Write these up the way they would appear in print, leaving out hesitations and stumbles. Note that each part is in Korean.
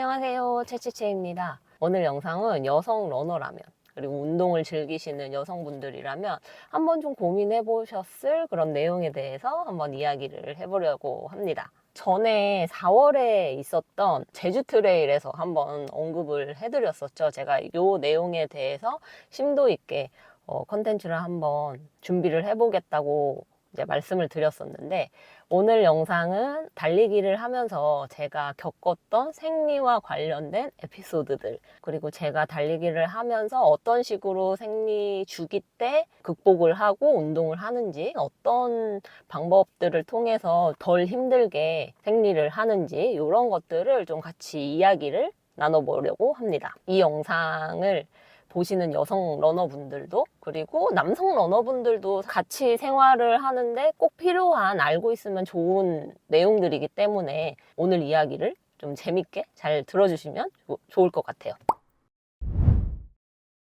안녕하세요, 채채채입니다. 오늘 영상은 여성 러너라면 그리고 운동을 즐기시는 여성분들이라면 한번 좀 고민해 보셨을 그런 내용에 대해서 한번 이야기를 해보려고 합니다. 전에 4월에 있었던 제주 트레일에서 한번 언급을 해드렸었죠. 제가 이 내용에 대해서 심도 있게 컨텐츠를 한번 준비를 해보겠다고 이제 말씀을 드렸었는데, 오늘 영상은 달리기를 하면서 제가 겪었던 생리와 관련된 에피소드들, 그리고 제가 달리기를 하면서 어떤 식으로 생리 주기 때 극복을 하고 운동을 하는지, 어떤 방법들을 통해서 덜 힘들게 생리를 하는지, 이런 것들을 좀 같이 이야기를 나눠보려고 합니다. 이 영상을 보시는 여성 러너분들도 그리고 남성 러너분들도 같이 생활을 하는데 꼭 필요한, 알고 있으면 좋은 내용들이기 때문에 오늘 이야기를 좀 재밌게 잘 들어주시면 좋을 것 같아요.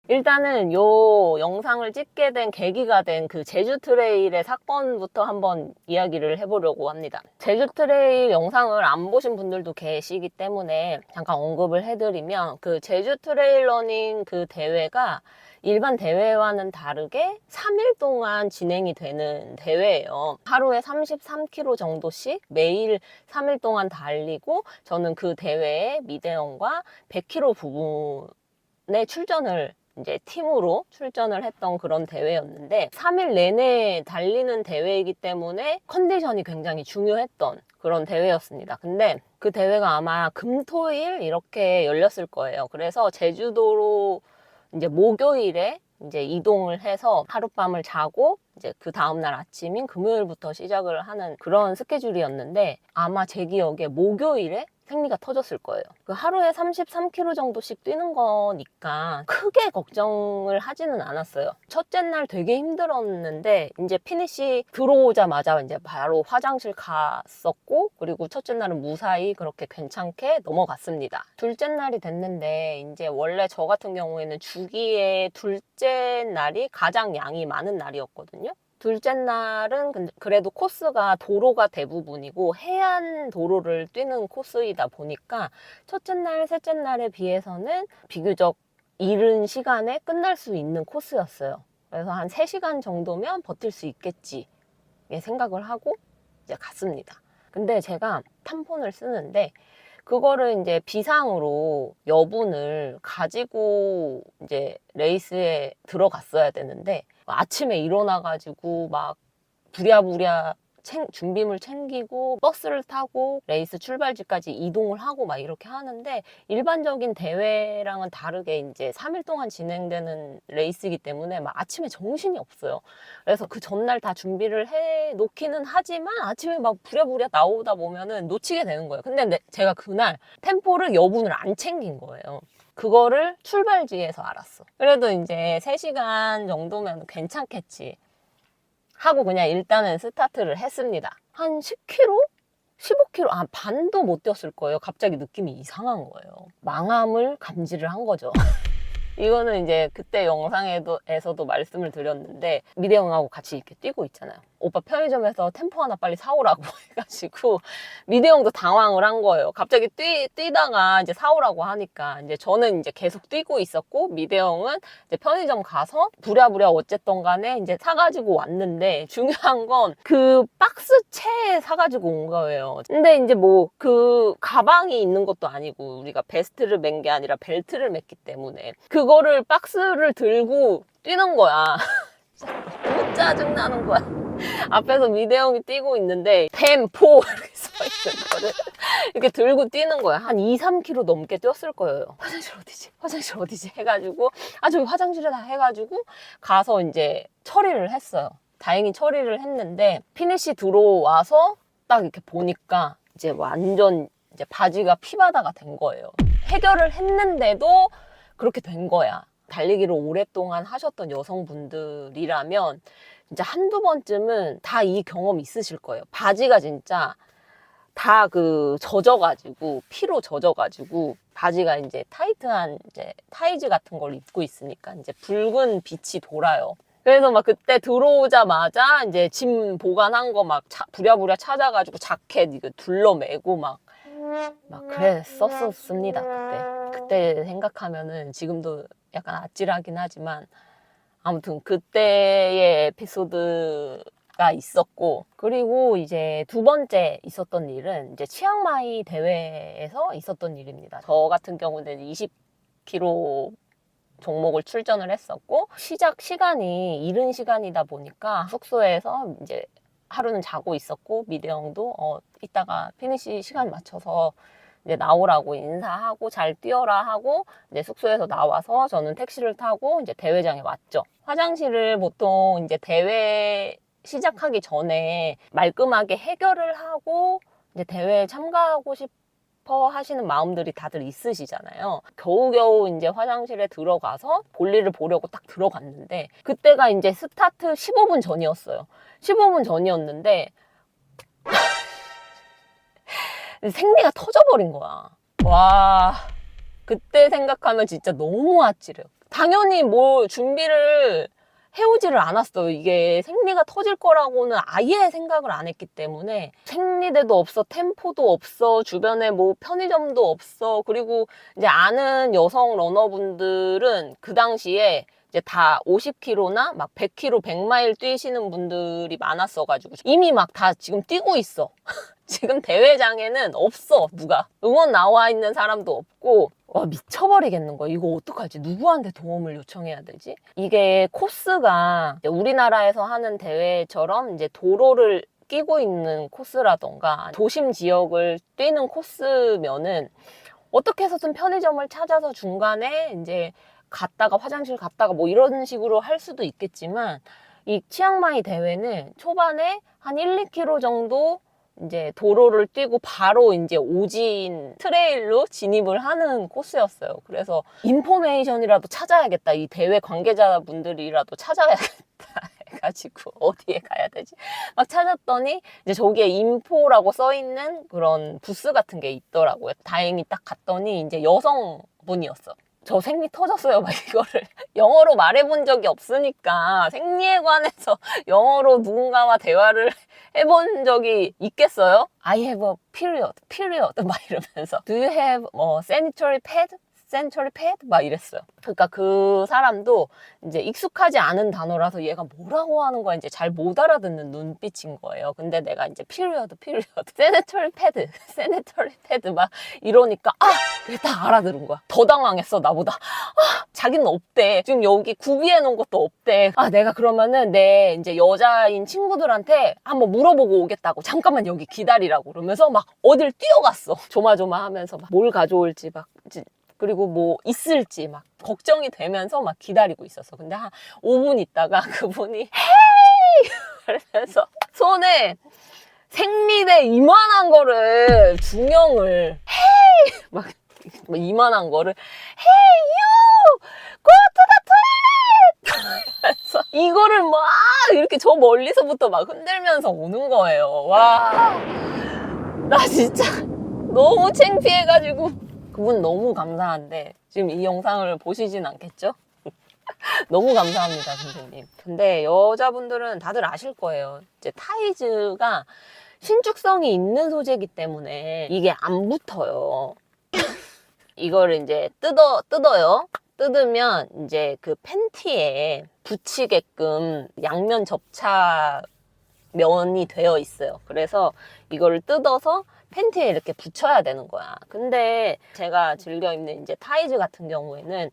일단은 요 영상을 찍게 된 계기가 된 그 제주 트레일의 사건부터 한번 이야기를 해보려고 합니다. 제주 트레일 영상을 안 보신 분들도 계시기 때문에 잠깐 언급을 해드리면, 그 제주 트레일 러닝 그 대회가 일반 대회와는 다르게 3일 동안 진행이 되는 대회예요. 하루에 33km 정도씩 매일 3일 동안 달리고, 저는 그 대회에 미대원과 100km 부분에 출전을, 이제 팀으로 출전을 했던 그런 대회였는데, 3일 내내 달리는 대회이기 때문에 컨디션이 굉장히 중요했던 그런 대회였습니다. 근데 그 대회가 아마 금, 토, 일 이렇게 열렸을 거예요. 그래서 제주도로 이제 목요일에 이제 이동을 해서 하룻밤을 자고 이제 그 다음날 아침인 금요일부터 시작을 하는 그런 스케줄이었는데, 아마 제 기억에 목요일에 생리가 터졌을 거예요. 그 하루에 33km 정도씩 뛰는 거니까 크게 걱정을 하지는 않았어요. 첫째 날 되게 힘들었는데 이제 피니시 들어오자마자 이제 바로 화장실 갔었고, 그리고 첫째 날은 무사히 그렇게 괜찮게 넘어갔습니다. 둘째 날이 됐는데, 이제 원래 저 같은 경우에는 주기에 둘째 날이 가장 양이 많은 날이었거든요. 둘째 날은 그래도 코스가 도로가 대부분이고 해안 도로를 뛰는 코스이다 보니까 첫째 날, 셋째 날에 비해서는 비교적 이른 시간에 끝날 수 있는 코스였어요. 그래서 한 3시간 정도면 버틸 수 있겠지 생각을 하고 이제 갔습니다. 근데 제가 탐폰을 쓰는데 그거를 이제 비상으로 여분을 가지고 이제 레이스에 들어갔어야 되는데, 아침에 일어나가지고 막 부랴부랴 준비물 챙기고 버스를 타고 레이스 출발지까지 이동을 하고 막 이렇게 하는데, 일반적인 대회랑은 다르게 이제 3일 동안 진행되는 레이스이기 때문에 막 아침에 정신이 없어요. 그래서 그 전날 다 준비를 해 놓기는 하지만 아침에 막 부랴부랴 나오다 보면은 놓치게 되는 거예요. 근데 제가 그날 템포를 여분을 안 챙긴 거예요. 그거를 출발지에서 알았어. 그래도 이제 3시간 정도면 괜찮겠지 하고 그냥 일단은 스타트를 했습니다. 한 10km? 15km? 반도 못 뛰었을 거예요. 갑자기 느낌이 이상한 거예요. 망함을 감지를 한 거죠. 이거는 이제 그때 영상에서도 말씀을 드렸는데, 미대 형하고 같이 이렇게 뛰고 있잖아요. 오빠 편의점에서 템포 하나 빨리 사오라고 해가지고 미대 형도 당황을 한 거예요. 갑자기 뛰다가 이제 사오라고 하니까 이제 저는 이제 계속 뛰고 있었고, 미대 형은 이제 편의점 가서 부랴부랴 어쨌든 간에 이제 사가지고 왔는데, 중요한 건 그 박스채 사가지고 온 거예요. 근데 이제 뭐 그 가방이 있는 것도 아니고 우리가 베스트를 맨 게 아니라 벨트를 맸기 때문에 그거를 박스를 들고 뛰는 거야. 너무 짜증나는 거야. 앞에서 미대 형이 뛰고 있는데 템포 이렇게 써있는 거를 이렇게 들고 뛰는 거야. 한 2-3km 넘게 뛰었을 거예요. 화장실 어디지? 화장실 어디지? 해가지고 저기 화장실에다 해가지고 가서 이제 처리를 했어요. 다행히 처리를 했는데, 피니시 들어와서 딱 이렇게 보니까 이제 완전 이제 바지가 피바다가 된 거예요. 해결을 했는데도 그렇게 된 거야. 달리기를 오랫동안 하셨던 여성분들이라면 진짜 한두 번쯤은 다 이 경험 있으실 거예요. 바지가 진짜 다 젖어가지고, 피로 젖어가지고, 바지가 이제 타이트한 이제 타이즈 같은 걸 입고 있으니까 이제 붉은 빛이 돌아요. 그래서 막 그때 들어오자마자 이제 짐 보관한 거 막 부랴부랴 찾아가지고 자켓 이거 둘러매고 막 막 그랬었습니다. 그때 생각하면은 지금도 약간 아찔하긴 하지만 아무튼 그때의 에피소드가 있었고, 그리고 이제 두 번째 있었던 일은 이제 치앙마이 대회에서 있었던 일입니다. 저 같은 경우는 20km 종목을 출전을 했었고, 시작 시간이 이른 시간이다 보니까 숙소에서 이제 하루는 자고 있었고, 미대 형도 이따가 피니시 시간 맞춰서 이제 나오라고 인사하고 잘 뛰어라 하고 이제 숙소에서 나와서 저는 택시를 타고 이제 대회장에 왔죠. 화장실을 보통 이제 대회 시작하기 전에 말끔하게 해결을 하고 이제 대회에 참가하고 싶어 하시는 마음들이 다들 있으시잖아요. 겨우겨우 이제 화장실에 들어가서 볼일을 보려고 딱 들어갔는데, 그때가 이제 스타트 15분 전이었어요. 15분 전이었는데 생리가 터져버린 거야. 와, 그때 생각하면 진짜 너무 아찔해요. 당연히 뭐 준비를 해오지를 않았어요. 이게 생리가 터질 거라고는 아예 생각을 안 했기 때문에, 생리대도 없어, 템포도 없어, 주변에 뭐 편의점도 없어. 그리고 이제 아는 여성 러너분들은 그 당시에 이제 다 50km나 막 100km, 100마일 뛰시는 분들이 많았어가지고 이미 막 다 지금 뛰고 있어. 지금 대회장에는 없어, 누가. 응원 나와 있는 사람도 없고, 와, 미쳐버리겠는 거야. 이거 어떡하지? 누구한테 도움을 요청해야 되지? 이게 코스가 우리나라에서 하는 대회처럼 이제 도로를 끼고 있는 코스라던가 도심 지역을 뛰는 코스면은 어떻게 해서든 편의점을 찾아서 중간에 이제 갔다가 화장실 갔다가 뭐 이런 식으로 할 수도 있겠지만, 이 치앙마이 대회는 초반에 한 1, 2km 정도 이제 도로를 뛰고 바로 이제 오진 트레일로 진입을 하는 코스였어요. 그래서 인포메이션이라도 찾아야겠다. 이 대회 관계자분들이라도 찾아야겠다 해가지고 어디에 가야 되지? 막 찾았더니 이제 저기에 인포라고 써 있는 그런 부스 같은 게 있더라고요. 다행히 딱 갔더니 이제 여성분이었어. 저 생리 터졌어요, 막 이거를. 영어로 말해본 적이 없으니까 생리에 관해서 영어로 누군가와 대화를 해본 적이 있겠어요? I have a period 막 이러면서 Do you have sanitary pad? 센츄리 패드? 막 이랬어요. 그러니까 그 사람도 이제 익숙하지 않은 단어라서 얘가 뭐라고 하는 거야 이제 잘 못 알아듣는 눈빛인 거예요. 근데 내가 이제 피리어드, 세네터리 패드 막 이러니까 그게 다 알아들은 거야. 더 당황했어, 나보다. 자기는 없대. 지금 여기 구비해 놓은 것도 없대. 내가 그러면은 내 이제 여자인 친구들한테 한번 물어보고 오겠다고. 잠깐만 여기 기다리라고. 그러면서 막 어딜 뛰어갔어. 조마조마하면서 막 뭘 가져올지 막. 그리고 뭐 있을지 막 걱정이 되면서 막 기다리고 있었어. 근데 한 5분 있다가 그분이 헤이! 그러면서 손에 생리대 이만한 거를 중형을 헤이! 막 이만한 거를 헤이 유! 고 투 더 토일렛! 그래서 이거를 막 이렇게 저 멀리서부터 막 흔들면서 오는 거예요. 와, 나 진짜 너무 창피해가지고. 그분 너무 감사한데 지금 이 영상을 보시진 않겠죠? 너무 감사합니다, 선생님. 근데 여자분들은 다들 아실 거예요. 이제 타이즈가 신축성이 있는 소재이기 때문에 이게 안 붙어요. 이거를 이제 뜯어요. 뜯으면 이제 그 팬티에 붙이게끔 양면 접착 면이 되어 있어요. 그래서 이거를 뜯어서 팬티에 이렇게 붙여야 되는 거야. 근데 제가 즐겨 입는 이제 타이즈 같은 경우에는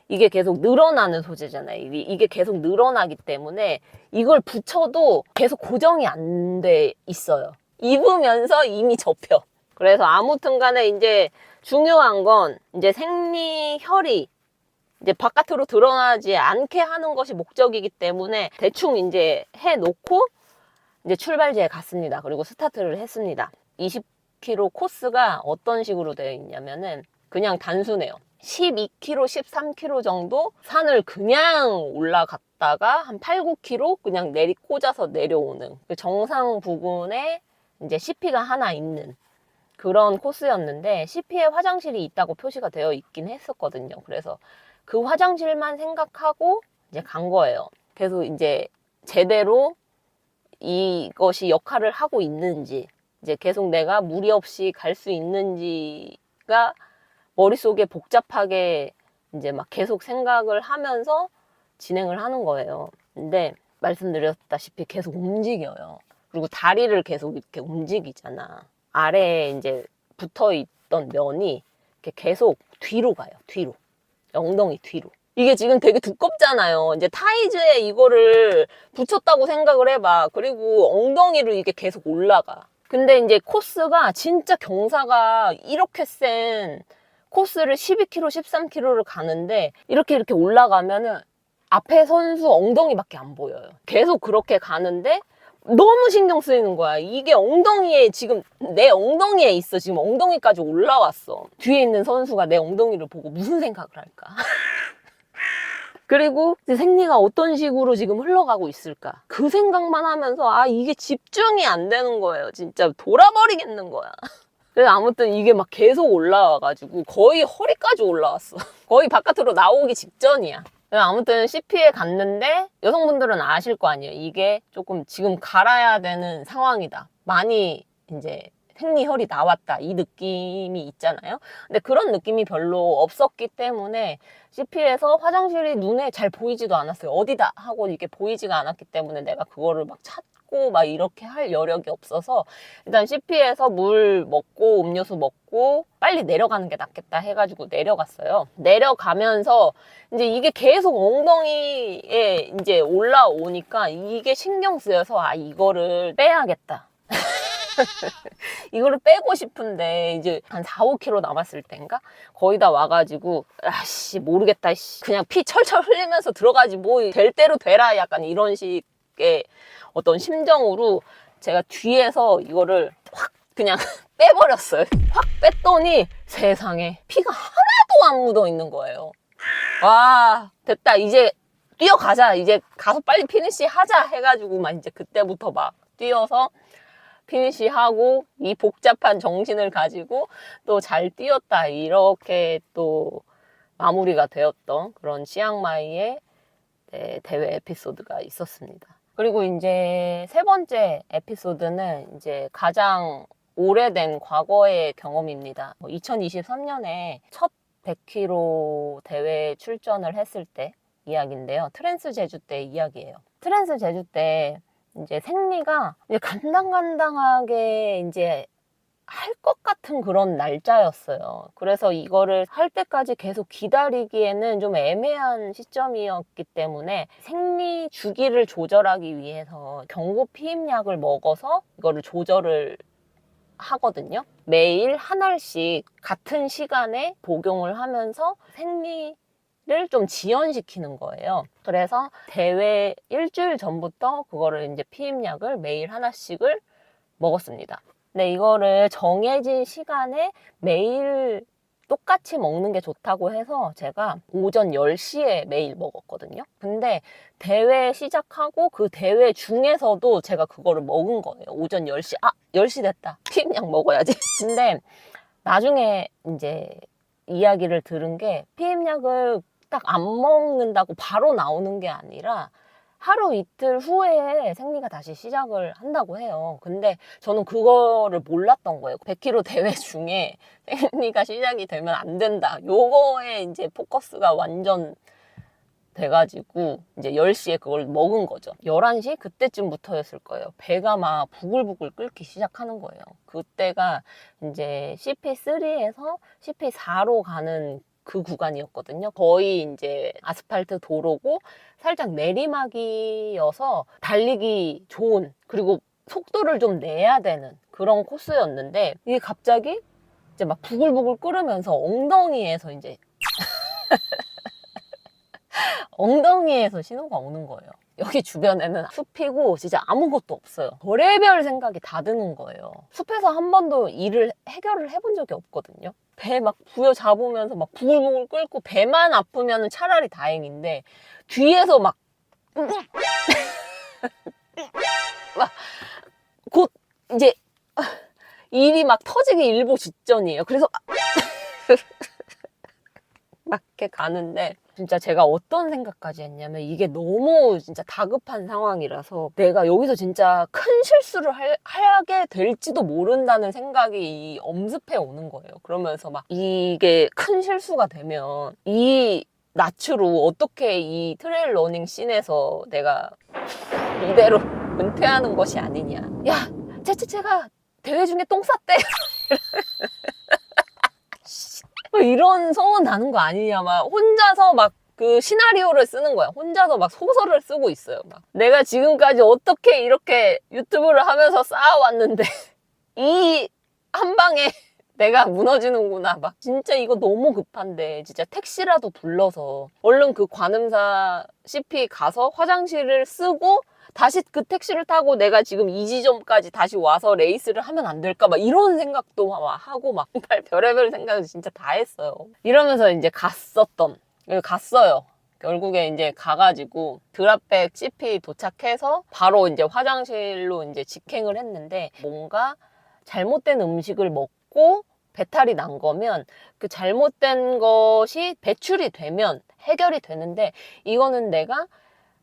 이게 계속 늘어나는 소재잖아요. 이게 계속 늘어나기 때문에 이걸 붙여도 계속 고정이 안 돼 있어요. 입으면서 이미 접혀. 그래서 아무튼 간에 이제 중요한 건 이제 생리혈이 이제 바깥으로 드러나지 않게 하는 것이 목적이기 때문에 대충 이제 해놓고 이제 출발지에 갔습니다. 그리고 스타트를 했습니다. 20km 코스가 어떤 식으로 되어 있냐면은 그냥 단순해요. 12km, 13km 정도 산을 그냥 올라갔다가 한 8, 9km 그냥 꽂아서 내려오는 그 정상 부근에 이제 CP가 하나 있는 그런 코스였는데, CP에 화장실이 있다고 표시가 되어 있긴 했었거든요. 그래서 그 화장실만 생각하고 이제 간 거예요. 그래서 이제 제대로 이것이 역할을 하고 있는지, 이제 계속 내가 무리 없이 갈 수 있는지가 머릿속에 복잡하게 이제 막 계속 생각을 하면서 진행을 하는 거예요. 근데 말씀드렸다시피 계속 움직여요. 그리고 다리를 계속 이렇게 움직이잖아. 아래에 이제 붙어 있던 면이 이렇게 계속 뒤로 가요. 뒤로. 엉덩이 뒤로. 이게 지금 되게 두껍잖아요. 이제 타이즈에 이거를 붙였다고 생각을 해봐. 그리고 엉덩이로 이게 계속 올라가. 근데 이제 코스가 진짜 경사가 이렇게 센 코스를 12km, 13km를 가는데 이렇게 올라가면은 앞에 선수 엉덩이밖에 안 보여요. 계속 그렇게 가는데 너무 신경 쓰이는 거야. 이게 엉덩이에 지금 내 엉덩이에 있어. 지금 엉덩이까지 올라왔어. 뒤에 있는 선수가 내 엉덩이를 보고 무슨 생각을 할까? 그리고 생리가 어떤 식으로 지금 흘러가고 있을까? 그 생각만 하면서 아 이게 집중이 안 되는 거예요. 진짜 돌아버리겠는 거야. 그래서 아무튼 이게 막 계속 올라와가지고 거의 허리까지 올라왔어. 거의 바깥으로 나오기 직전이야. 아무튼 CP에 갔는데 여성분들은 아실 거 아니에요. 이게 조금 지금 갈아야 되는 상황이다. 많이 이제 생리혈이 나왔다. 이 느낌이 있잖아요. 근데 그런 느낌이 별로 없었기 때문에 CP에서 화장실이 눈에 잘 보이지도 않았어요. 어디다 하고 이게 보이지가 않았기 때문에 내가 그거를 막 찾고 막 이렇게 할 여력이 없어서 일단 CP에서 물 먹고 음료수 먹고 빨리 내려가는 게 낫겠다 해가지고 내려갔어요. 내려가면서 이제 이게 계속 엉덩이에 이제 올라오니까 이게 신경 쓰여서 아 이거를 빼야겠다. 이거를 빼고 싶은데 이제 한 4, 5km 남았을 땐가 거의 다 와가지고 아씨 모르겠다 그냥 피 철철 흘리면서 들어가지 뭐 될 대로 되라 약간 이런 식의 어떤 심정으로 제가 뒤에서 이거를 확 그냥 빼버렸어요. 확 뺐더니 세상에 피가 하나도 안 묻어 있는 거예요. 와 됐다 이제 뛰어가자 이제 가서 빨리 피니시 하자 해가지고 막 이제 그때부터 막 뛰어서 피니시하고 이 복잡한 정신을 가지고 또 잘 뛰었다 이렇게 또 마무리가 되었던 그런 치앙마이의 대회 에피소드가 있었습니다. 그리고 이제 세 번째 에피소드는 이제 가장 오래된 과거의 경험입니다. 2023년에 첫 100km 대회 출전을 했을 때 이야기인데요. 트랜스 제주 때 이야기예요. 트랜스 제주 때 이제 생리가 이제 간당간당하게 이제 할 것 같은 그런 날짜였어요. 그래서 이거를 할 때까지 계속 기다리기에는 좀 애매한 시점이었기 때문에 생리 주기를 조절하기 위해서 경구 피임약을 먹어서 이거를 조절을 하거든요. 매일 한 알씩 같은 시간에 복용을 하면서 생리를 좀 지연시키는 거예요. 그래서 대회 일주일 전부터 그거를 이제 피임약을 매일 하나씩을 먹었습니다. 근데 이거를 정해진 시간에 매일 똑같이 먹는 게 좋다고 해서 제가 오전 10시에 매일 먹었거든요. 근데 대회 시작하고 그 대회 중에서도 제가 그거를 먹은 거예요. 오전 10시. 아, 10시 됐다. 피임약 먹어야지. 근데 나중에 이제 이야기를 들은 게 피임약을 딱 안 먹는다고 바로 나오는 게 아니라 하루 이틀 후에 생리가 다시 시작을 한다고 해요. 근데 저는 그거를 몰랐던 거예요. 100km 대회 중에 생리가 시작이 되면 안 된다. 요거에 이제 포커스가 완전 돼가지고 이제 10시에 그걸 먹은 거죠. 11시? 그때쯤부터였을 거예요. 배가 막 부글부글 끓기 시작하는 거예요. 그때가 이제 CP3에서 CP4로 가는 그 구간이었거든요. 거의 이제 아스팔트 도로고 살짝 내리막이어서 달리기 좋은 그리고 속도를 좀 내야 되는 그런 코스였는데 이게 갑자기 이제 막 부글부글 끓으면서 엉덩이에서 이제 엉덩이에서 신호가 오는 거예요. 여기 주변에는 숲이고 진짜 아무것도 없어요. 별의별 생각이 다 드는 거예요. 숲에서 한 번도 일을 해결을 해본 적이 없거든요. 배 막 부여잡으면서 막 부글부글 끓고 배만 아프면 차라리 다행인데 뒤에서 막 곧 이제 일이 막 터지기 일보 직전이에요. 그래서 막 이렇게 가는데 진짜 제가 어떤 생각까지 했냐면 이게 너무 진짜 다급한 상황이라서 내가 여기서 진짜 큰 실수를 하게 될지도 모른다는 생각이 엄습해 오는 거예요. 그러면서 막 이게 큰 실수가 되면 이 낯으로 어떻게 이 트레일 러닝 씬에서 내가 이대로 은퇴하는 것이 아니냐. 야, 제가 대회 중에 똥 쌌대. 이런 소문 나는 거 아니냐. 막 혼자서 막 그 시나리오를 쓰는 거야. 혼자서 막 소설을 쓰고 있어요. 막 내가 지금까지 어떻게 이렇게 유튜브를 하면서 쌓아왔는데 이 한 방에 내가 무너지는구나. 막 진짜 이거 너무 급한데 진짜 택시라도 불러서 얼른 그 관음사 CP 가서 화장실을 쓰고 다시 그 택시를 타고 내가 지금 이 지점까지 다시 와서 레이스를 하면 안 될까? 막 이런 생각도 막 하고 막 별의별 생각을 진짜 다 했어요. 이러면서 이제 갔어요. 결국에 이제 가가지고 드랍백 CP 도착해서 바로 이제 화장실로 이제 직행을 했는데 뭔가 잘못된 음식을 먹고 배탈이 난 거면 그 잘못된 것이 배출이 되면 해결이 되는데 이거는 내가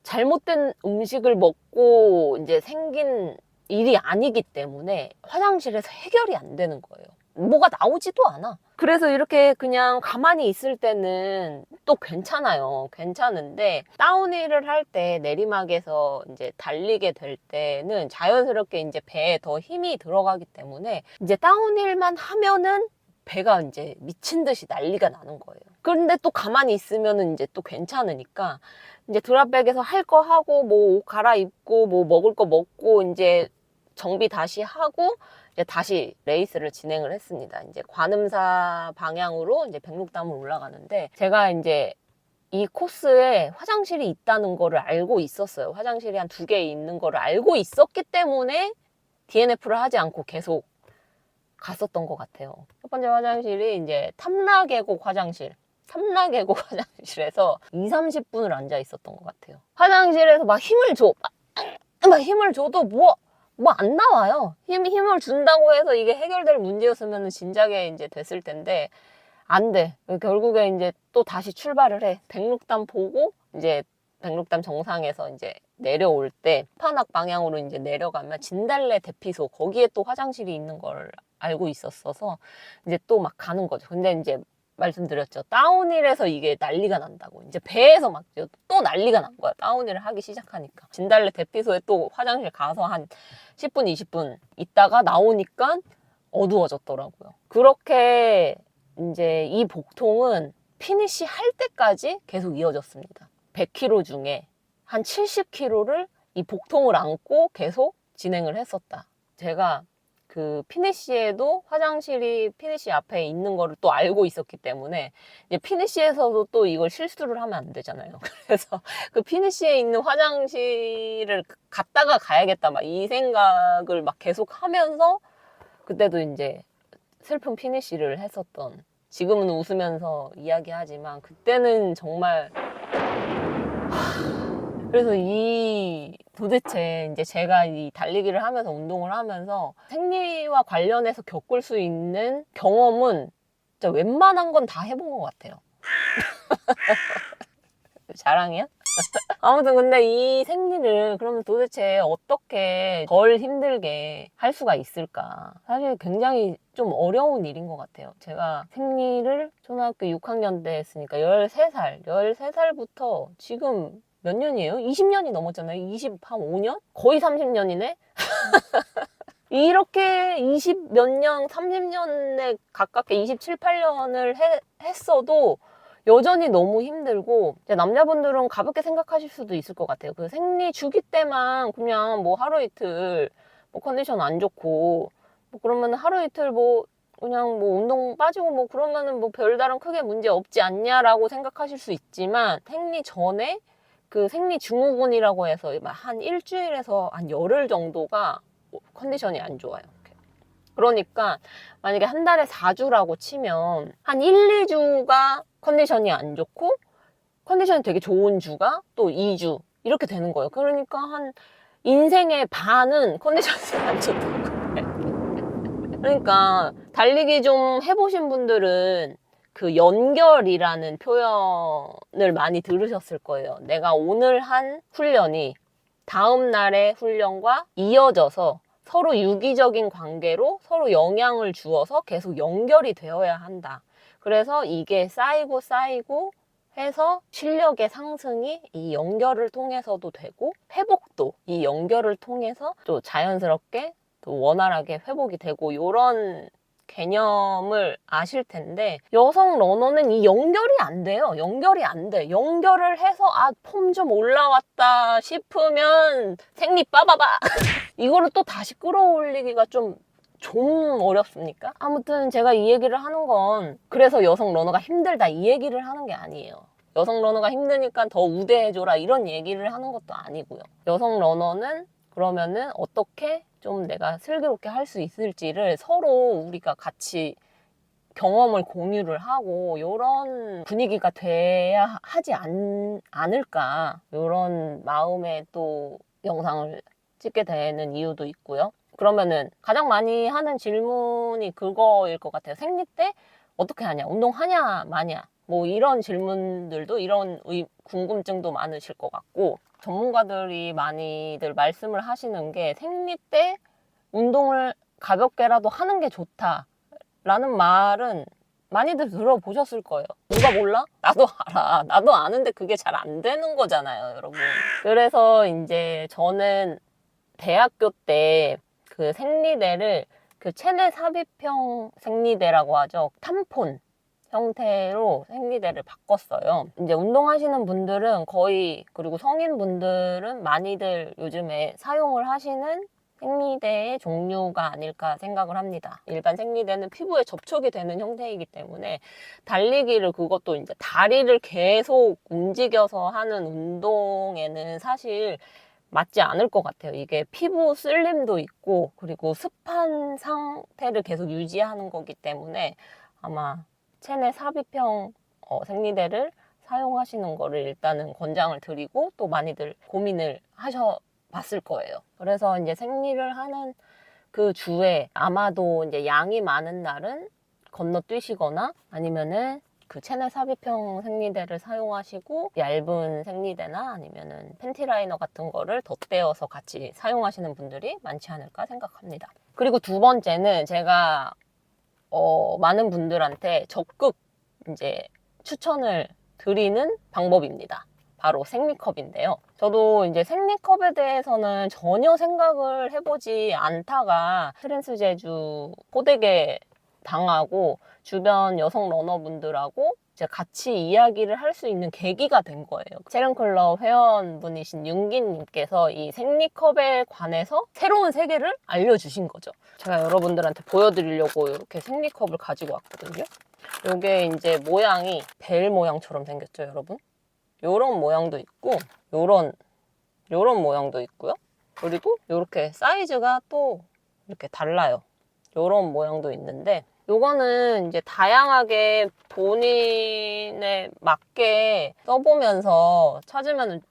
잘못된 음식을 먹고 이제 생긴 일이 아니기 때문에 화장실에서 해결이 안 되는 거예요. 뭐가 나오지도 않아. 그래서 이렇게 그냥 가만히 있을 때는 또 괜찮아요. 괜찮은데 다운힐을 할 때 내리막에서 이제 달리게 될 때는 자연스럽게 이제 배에 더 힘이 들어가기 때문에 이제 다운힐만 하면은 배가 이제 미친 듯이 난리가 나는 거예요. 그런데 또 가만히 있으면은 이제 또 괜찮으니까 이제 드랍백에서 할 거 하고 뭐 옷 갈아입고 뭐 먹을 거 먹고 이제 정비 다시 하고 이제 다시 레이스를 진행을 했습니다. 이제 관음사 방향으로 이제 백록담을 올라가는데 제가 이제 이 코스에 화장실이 있다는 거를 알고 있었어요. 화장실이 한 2개 있는 거를 알고 있었기 때문에 DNF를 하지 않고 계속 갔었던 것 같아요. 첫 번째 화장실이 이제 탐라계곡 화장실. 탐라계곡 화장실에서 20-30분을 앉아 있었던 것 같아요. 화장실에서 막 힘을 줘. 막 힘을 줘도 뭐 안 나와요. 힘을 준다고 해서 이게 해결될 문제였으면 진작에 이제 됐을 텐데, 안 돼. 결국에 이제 또 다시 출발을 해. 백록담 보고, 이제 백록담 정상에서 이제 내려올 때, 파낙 방향으로 이제 내려가면 진달래 대피소, 거기에 또 화장실이 있는 걸 알고 있었어서, 이제 또 막 가는 거죠. 근데 이제 말씀드렸죠. 다운힐에서 이게 난리가 난다고. 이제 배에서 막 또 난리가 난 거야. 다운힐을 하기 시작하니까. 진달래 대피소에 또 화장실 가서 한 10분, 20분 있다가 나오니까 어두워졌더라고요. 그렇게 이제 이 복통은 피니시 할 때까지 계속 이어졌습니다. 100km 중에 한 70km를 이 복통을 안고 계속 진행을 했었다. 제가 그 피니시에도 화장실이 피니시 앞에 있는 거를 또 알고 있었기 때문에 이제 피니시에서도 또 이걸 실수를 하면 안 되잖아요. 그래서 그 피니시에 있는 화장실을 갔다가 가야겠다 막 이 생각을 막 계속 하면서 그때도 이제 슬픈 피니시를 했었던, 지금은 웃으면서 이야기하지만 그때는 정말 그래서 도대체 이제 제가 이 달리기를 하면서 운동을 하면서 생리와 관련해서 겪을 수 있는 경험은 진짜 웬만한 건 다 해본 것 같아요. 자랑이야? 아무튼 근데 이 생리를 그러면 도대체 어떻게 덜 힘들게 할 수가 있을까? 사실 굉장히 좀 어려운 일인 것 같아요. 제가 생리를 초등학교 6학년 때 했으니까 13살부터 지금 몇 년이에요? 20년이 넘었잖아요. 25년? 거의 30년이네? 이렇게 20 몇 년, 30년에 가깝게 27, 8년을 했어도 여전히 너무 힘들고, 남자분들은 가볍게 생각하실 수도 있을 것 같아요. 그 생리 주기 때만 그냥 뭐 하루 이틀 뭐 컨디션 안 좋고 뭐 그러면 하루 이틀 뭐 그냥 뭐 운동 빠지고 뭐 그러면은 뭐 별다른 크게 문제 없지 않냐라고 생각하실 수 있지만, 생리 전에 그 생리 증후군이라고 해서 한 일주일에서 한 열흘 정도가 컨디션이 안 좋아요. 그러니까 만약에 한 달에 4주라고 치면 한 1, 2주가 컨디션이 안 좋고 컨디션이 되게 좋은 주가 또 2주 이렇게 되는 거예요. 그러니까 한 인생의 반은 컨디션이 안 좋다고. 그러니까 달리기 좀 해보신 분들은 그 연결이라는 표현을 많이 들으셨을 거예요. 내가 오늘 한 훈련이 다음 날의 훈련과 이어져서 서로 유기적인 관계로 서로 영향을 주어서 계속 연결이 되어야 한다. 그래서 이게 쌓이고 해서 실력의 상승이 이 연결을 통해서도 되고, 회복도 이 연결을 통해서 또 자연스럽게 또 원활하게 회복이 되고, 이런 개념을 아실 텐데, 여성 러너는 이 연결이 안 돼요. 연결이 안 돼. 연결을 해서 폼 좀 올라왔다 싶으면 생리 빠바바 이거를 또 다시 끌어올리기가 좀 어렵습니까? 아무튼 제가 이 얘기를 하는 건 그래서 여성 러너가 힘들다 이 얘기를 하는 게 아니에요. 여성 러너가 힘드니까 더 우대해줘라 이런 얘기를 하는 것도 아니고요. 여성 러너는 그러면은 어떻게 좀 내가 슬기롭게 할 수 있을지를 서로 우리가 같이 경험을 공유를 하고 이런 분위기가 돼야 하지 않을까, 이런 마음에 또 영상을 찍게 되는 이유도 있고요. 그러면은 가장 많이 하는 질문이 그거일 것 같아요. 생리 때 어떻게 하냐, 운동하냐 마냐, 뭐 이런 질문들도, 이런 궁금증도 많으실 것 같고, 전문가들이 많이들 말씀을 하시는 게 생리 때 운동을 가볍게라도 하는 게 좋다라는 말은 많이들 들어보셨을 거예요. 누가 몰라? 나도 알아. 나도 아는데 그게 잘 안 되는 거잖아요, 여러분. 그래서 이제 저는 대학교 때 그 생리대를 그 체내 삽입형 생리대라고 하죠. 탐폰 형태로 생리대를 바꿨어요. 이제 운동하시는 분들은 거의, 그리고 성인분들은 많이들 요즘에 사용을 하시는 생리대의 종류가 아닐까 생각을 합니다. 일반 생리대는 피부에 접촉이 되는 형태이기 때문에 달리기를, 그것도 이제 다리를 계속 움직여서 하는 운동에는 사실 맞지 않을 것 같아요. 이게 피부 쓸림도 있고, 그리고 습한 상태를 계속 유지하는 거기 때문에 아마 체내 삽입형 생리대를 사용하시는 거를 일단은 권장을 드리고, 또 많이들 고민을 하셔봤을 거예요. 그래서 이제 생리를 하는 그 주에 아마도 이제 양이 많은 날은 건너뛰시거나, 아니면은 그 체내 삽입형 생리대를 사용하시고 얇은 생리대나 아니면은 팬티 라이너 같은 거를 덧대어서 같이 사용하시는 분들이 많지 않을까 생각합니다. 그리고 두 번째는 제가 많은 분들한테 적극 이제 추천을 드리는 방법입니다. 바로 생리컵인데요. 저도 이제 생리컵에 대해서는 전혀 생각을 해보지 않다가 트랜스 제주 호되게 당하고, 주변 여성 러너분들하고 이제 같이 이야기를 할 수 있는 계기가 된 거예요. 체른클럽 회원분이신 윤기님께서 이 생리컵에 관해서 새로운 세계를 알려주신 거죠. 제가 여러분들한테 보여드리려고 이렇게 생리컵을 가지고 왔거든요. 이게 이제 모양이 벨 모양처럼 생겼죠, 여러분? 요런 모양도 있고, 요런 모양도 있고요. 그리고 이렇게 사이즈가 또 이렇게 달라요. 요런 모양도 있는데, 요거는 이제 다양하게 본인에 맞게 써보면서 찾으면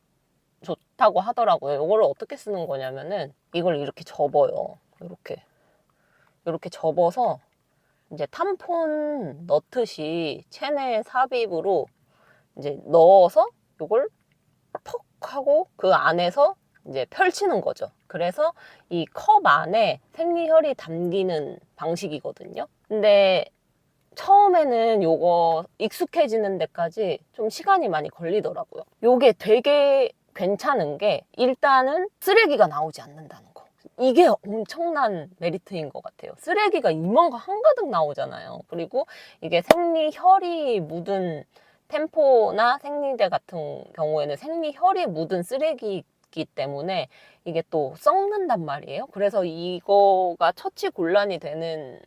좋다고 하더라고요. 요거를 어떻게 쓰는 거냐면은, 이걸 이렇게 접어요. 이렇게 접어서 이제 탐폰 넣듯이 체내 삽입으로 이제 넣어서 요걸 퍽 하고 그 안에서 이제 펼치는 거죠. 그래서 이 컵 안에 생리혈이 담기는 방식이거든요. 근데 처음에는 요거 익숙해지는 데까지 좀 시간이 많이 걸리더라고요. 요게 되게 괜찮은 게, 일단은 쓰레기가 나오지 않는다는 거. 이게 엄청난 메리트인 것 같아요. 쓰레기가 이만큼 한가득 나오잖아요. 그리고 이게 생리혈이 묻은 템포나 생리대 같은 경우에는 생리혈이 묻은 쓰레기이기 때문에 이게 또 썩는단 말이에요. 그래서 이거가 처치곤란이 되는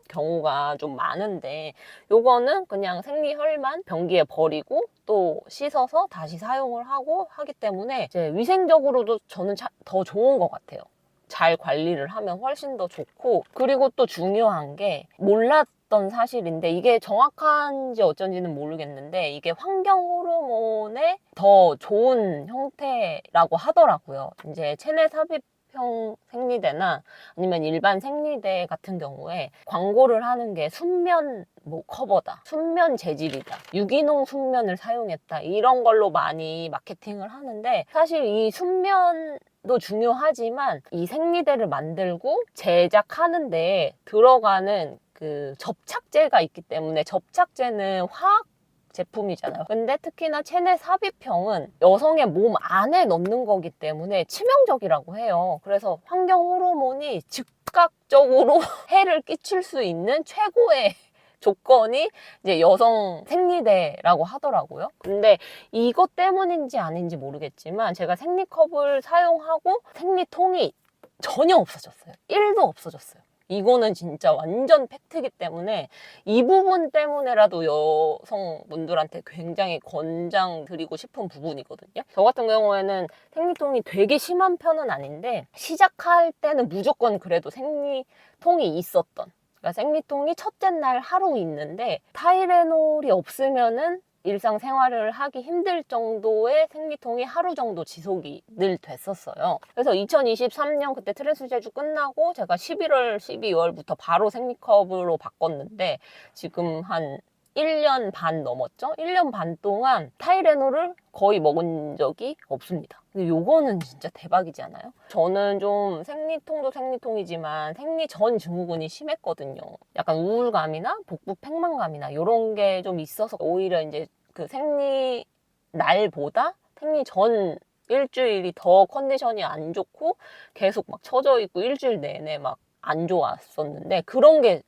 경우가 좀 많은데, 요거는 그냥 생리혈만 변기에 버리고 또 씻어서 다시 사용을 하고 하기 때문에 이제 위생적으로도 저는 더 좋은 것 같아요. 잘 관리를 하면 훨씬 더 좋고, 그리고 또 중요한 게, 몰랐던 사실인데 이게 정확한지 어쩐지는 모르겠는데, 이게 환경 호르몬에 더 좋은 형태라고 하더라고요. 이제 체내 삽입 삽입형 생리대나 아니면 일반 생리대 같은 경우에 광고를 하는 게 순면 뭐 커버다, 순면 재질이다, 유기농 순면을 사용했다, 이런 걸로 많이 마케팅을 하는데, 사실 이 순면도 중요하지만 이 생리대를 만들고 제작하는데 들어가는 그 접착제가 있기 때문에, 접착제는 화학 제품이잖아요. 근데 특히나 체내 삽입형은 여성의 몸 안에 넣는 거기 때문에 치명적이라고 해요. 그래서 환경 호르몬이 즉각적으로 해를 끼칠 수 있는 최고의 조건이 이제 여성 생리대라고 하더라고요. 근데 이것 때문인지 아닌지 모르겠지만 제가 생리컵을 사용하고 생리통이 전혀 없어졌어요. 1도 없어졌어요. 이거는 진짜 완전 팩트이기 때문에 이 부분 때문에라도 여성분들한테 굉장히 권장드리고 싶은 부분이거든요. 저 같은 경우에는 생리통이 되게 심한 편은 아닌데, 시작할 때는 무조건 그래도 생리통이 있었던, 그러니까 생리통이 첫째 날 하루 있는데 타이레놀이 없으면은 일상생활을 하기 힘들 정도의 생리통이 하루 정도 지속이 늘 됐었어요. 그래서 2023년 그때 트랜스 제주 끝나고 제가 11월, 12월부터 바로 생리컵으로 바꿨는데 지금 한 1년 반 넘었죠? 1년 반 동안 타이레놀을 거의 먹은 적이 없습니다. 근데 요거는 진짜 대박이지 않아요? 저는 좀 생리통도 생리통이지만 생리 전 증후군이 심했거든요. 약간 우울감이나 복부 팽만감이나 이런 게 좀 있어서 오히려 이제 그 생리 날보다 생리 전 일주일이 더 컨디션이 안 좋고 계속 막 처져 있고 일주일 내내 막 안 좋았었는데, 그런 게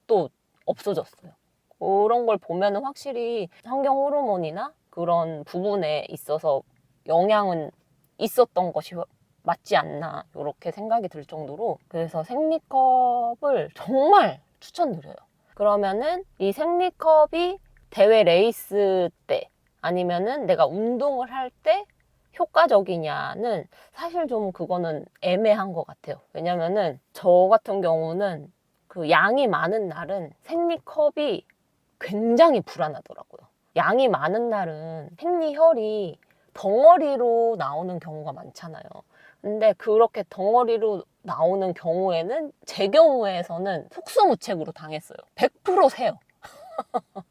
또 없어졌어요. 그런 걸 보면은 확실히 환경 호르몬이나 그런 부분에 있어서 영향은 있었던 것이 맞지 않나, 이렇게 생각이 들 정도로. 그래서 생리컵을 정말 추천드려요. 그러면은 이 생리컵이 대회 레이스 때 아니면은 내가 운동을 할 때 효과적이냐는 사실 좀 그거는 애매한 것 같아요. 왜냐면은 저 같은 경우는 그 양이 많은 날은 생리컵이 굉장히 불안하더라고요. 양이 많은 날은 생리혈이 덩어리로 나오는 경우가 많잖아요. 근데 그렇게 덩어리로 나오는 경우에는 제 경우에서는 속수무책으로 당했어요. 100% 새요.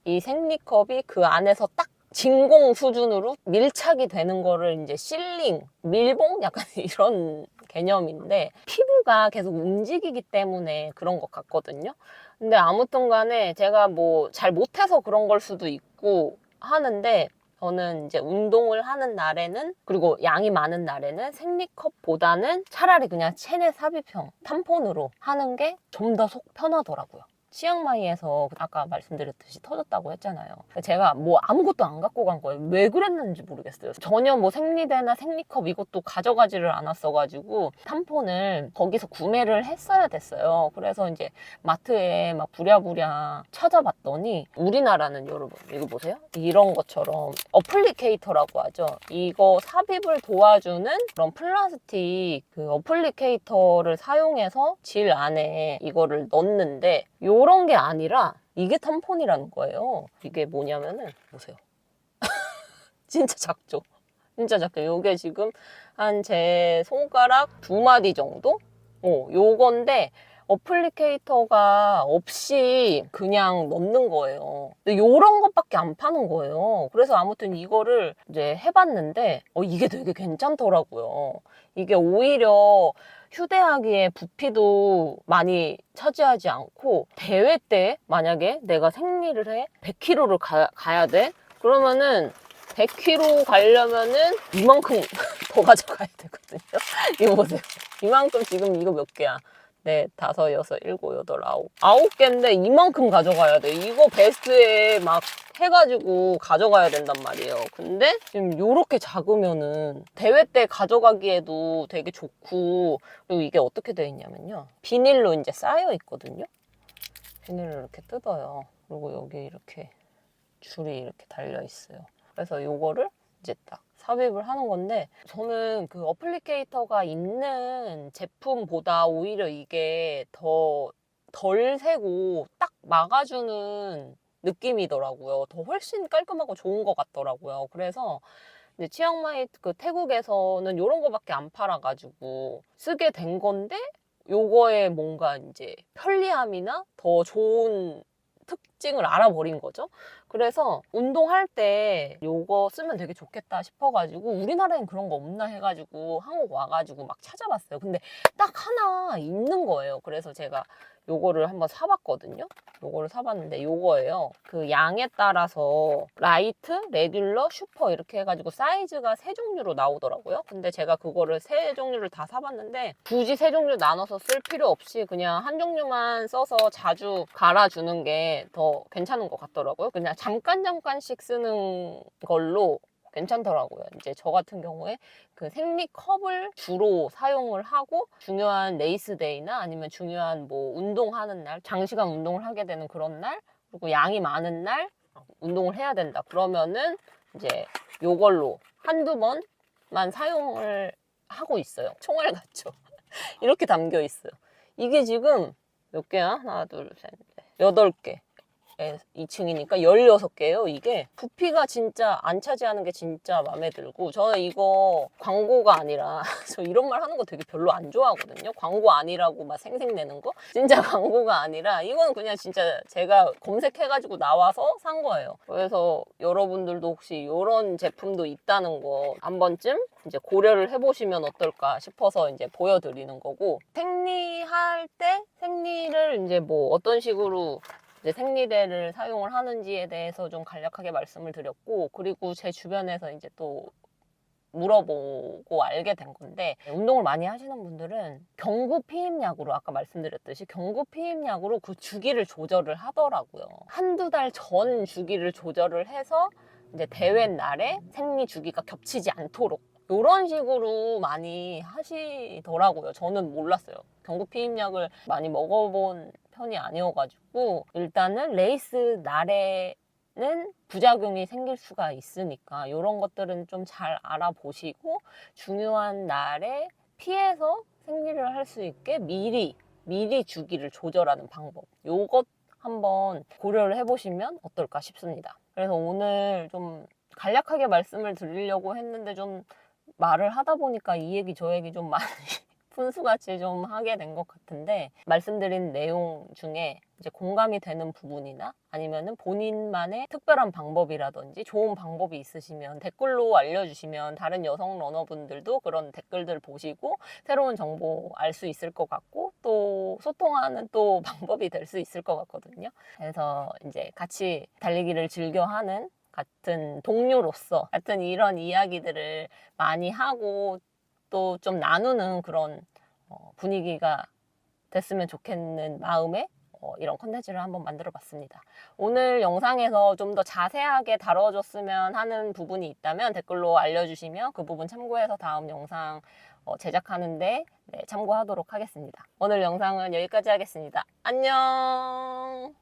이 생리컵이 그 안에서 딱 진공 수준으로 밀착이 되는 거를 이제 실링, 밀봉? 약간 이런 개념인데, 피부가 계속 움직이기 때문에 그런 것 같거든요. 근데 아무튼 간에 제가 뭐 잘 못해서 그런 걸 수도 있고 하는데, 저는 이제 운동을 하는 날에는, 그리고 양이 많은 날에는 생리컵보다는 차라리 그냥 체내 삽입형 탐폰으로 하는 게 좀 더 속 편하더라고요. 치앙마이에서 아까 말씀드렸듯이 터졌다고 했잖아요. 제가 뭐 아무것도 안 갖고 간 거예요. 왜 그랬는지 모르겠어요. 전혀 뭐 생리대나 생리컵 이것도 가져가지를 않았어가지고 탐폰을 거기서 구매를 했어야 됐어요. 그래서 이제 마트에 막 부랴부랴 찾아봤더니, 우리나라는 여러분 이거 보세요. 이런 것처럼 어플리케이터라고 하죠. 이거 삽입을 도와주는 그런 플라스틱 그 어플리케이터를 사용해서 질 안에 이거를 넣는데, 요런 게 아니라 이게 탐폰이라는 거예요. 이게 뭐냐면은 보세요. 진짜 작죠? 진짜 작죠? 요게 지금 한 제 손가락 2마디 정도? 요건데 어플리케이터가 없이 그냥 넣는 거예요. 근데 요런 것밖에 안 파는 거예요. 그래서 아무튼 이거를 이제 해봤는데 이게 되게 괜찮더라고요. 이게 오히려 휴대하기에 부피도 많이 차지하지 않고, 대회 때 만약에 내가 생리를 해 100kg를 가야 돼? 그러면은 100kg 가려면은 이만큼 더 가져가야 되거든요. 이거 보세요. 이만큼, 지금 이거 몇 개야? 네, 5, 6, 7, 8, 9. 9개인데 이만큼 가져가야 돼. 이거 베스트에 막 해가지고 가져가야 된단 말이에요. 근데 지금 요렇게 작으면은 대회 때 가져가기에도 되게 좋고, 그리고 이게 어떻게 되어 있냐면요. 비닐로 이제 쌓여 있거든요. 비닐을 이렇게 뜯어요. 그리고 여기 이렇게 줄이 이렇게 달려 있어요. 그래서 요거를 이제 딱 삽입을 하는 건데, 저는 그 어플리케이터가 있는 제품보다 오히려 이게 덜 새고 딱 막아주는 느낌이더라고요. 더 훨씬 깔끔하고 좋은 것 같더라고요. 그래서 근데 치앙마이 그 태국에서는 이런 거밖에 안 팔아가지고 쓰게 된 건데 요거에 뭔가 이제 편리함이나 더 좋은 특징을 알아버린 거죠. 그래서 운동할 때 요거 쓰면 되게 좋겠다 싶어가지고 우리나라엔 그런 거 없나 해가지고 한국 와가지고 막 찾아봤어요. 근데 딱 하나 있는 거예요. 그래서 제가 요거를 한번 사봤거든요. 요거를 사봤는데 요거예요. 그 양에 따라서 라이트, 레귤러, 슈퍼 이렇게 해가지고 사이즈가 세 종류로 나오더라고요. 근데 제가 그거를 세 종류를 다 사봤는데 굳이 세 종류 나눠서 쓸 필요 없이 그냥 한 종류만 써서 자주 갈아주는 게 더 괜찮은 것 같더라고요. 그냥 잠깐씩 쓰는 걸로 괜찮더라고요. 이제 저 같은 경우에 그 생리컵을 주로 사용을 하고 중요한 레이스데이나 아니면 중요한 뭐 운동하는 날, 장시간 운동을 하게 되는 그런 날, 그리고 양이 많은 날 운동을 해야 된다. 그러면은 이제 요걸로 한두 번만 사용을 하고 있어요. 총알 같죠? 이렇게 담겨 있어요. 이게 지금 몇 개야? 하나, 둘, 셋, 넷, 8개. 2층이니까 16개예요. 이게 부피가 진짜 안 차지하는 게 진짜 마음에 들고 저는 이거 광고가 아니라 저 이런 말 하는 거 되게 별로 안 좋아하거든요. 광고 아니라고 막 생색내는 거 진짜 광고가 아니라 이거는 그냥 진짜 제가 검색해가지고 나와서 산 거예요. 그래서 여러분들도 혹시 이런 제품도 있다는 거 한 번쯤 이제 고려를 해보시면 어떨까 싶어서 이제 보여드리는 거고 생리할 때 생리를 이제 뭐 어떤 식으로 이제 생리대를 사용을 하는지에 대해서 좀 간략하게 말씀을 드렸고 그리고 제 주변에서 이제 또 물어보고 알게 된 건데 운동을 많이 하시는 분들은 경구 피임약으로 아까 말씀드렸듯이 경구 피임약으로 그 주기를 조절을 하더라고요. 한두 달 전 주기를 조절을 해서 이제 대회 날에 생리 주기가 겹치지 않도록 이런 식으로 많이 하시더라고요. 저는 몰랐어요. 경구 피임약을 많이 먹어본 편이 아니어가지고 일단은 레이스 날에는 부작용이 생길 수가 있으니까 이런 것들은 좀 잘 알아보시고 중요한 날에 피해서 생리를 할 수 있게 미리 주기를 조절하는 방법 요것 한번 고려를 해보시면 어떨까 싶습니다. 그래서 오늘 좀 간략하게 말씀을 드리려고 했는데 좀 말을 하다 보니까 이 얘기 저 얘기 좀 많이 푼수같이 좀 하게 된 것 같은데 말씀드린 내용 중에 이제 공감이 되는 부분이나 아니면은 본인만의 특별한 방법이라든지 좋은 방법이 있으시면 댓글로 알려주시면 다른 여성 러너분들도 그런 댓글들 보시고 새로운 정보 알 수 있을 것 같고 또 소통하는 또 방법이 될 수 있을 것 같거든요. 그래서 이제 같이 달리기를 즐겨하는 같은 동료로서 같은 이런 이야기들을 많이 하고 또 좀 나누는 그런 분위기가 됐으면 좋겠는 마음에 이런 컨텐츠를 한번 만들어 봤습니다. 오늘 영상에서 좀 더 자세하게 다뤄줬으면 하는 부분이 있다면 댓글로 알려주시면 그 부분 참고해서 다음 영상 제작하는데 참고하도록 하겠습니다. 오늘 영상은 여기까지 하겠습니다. 안녕.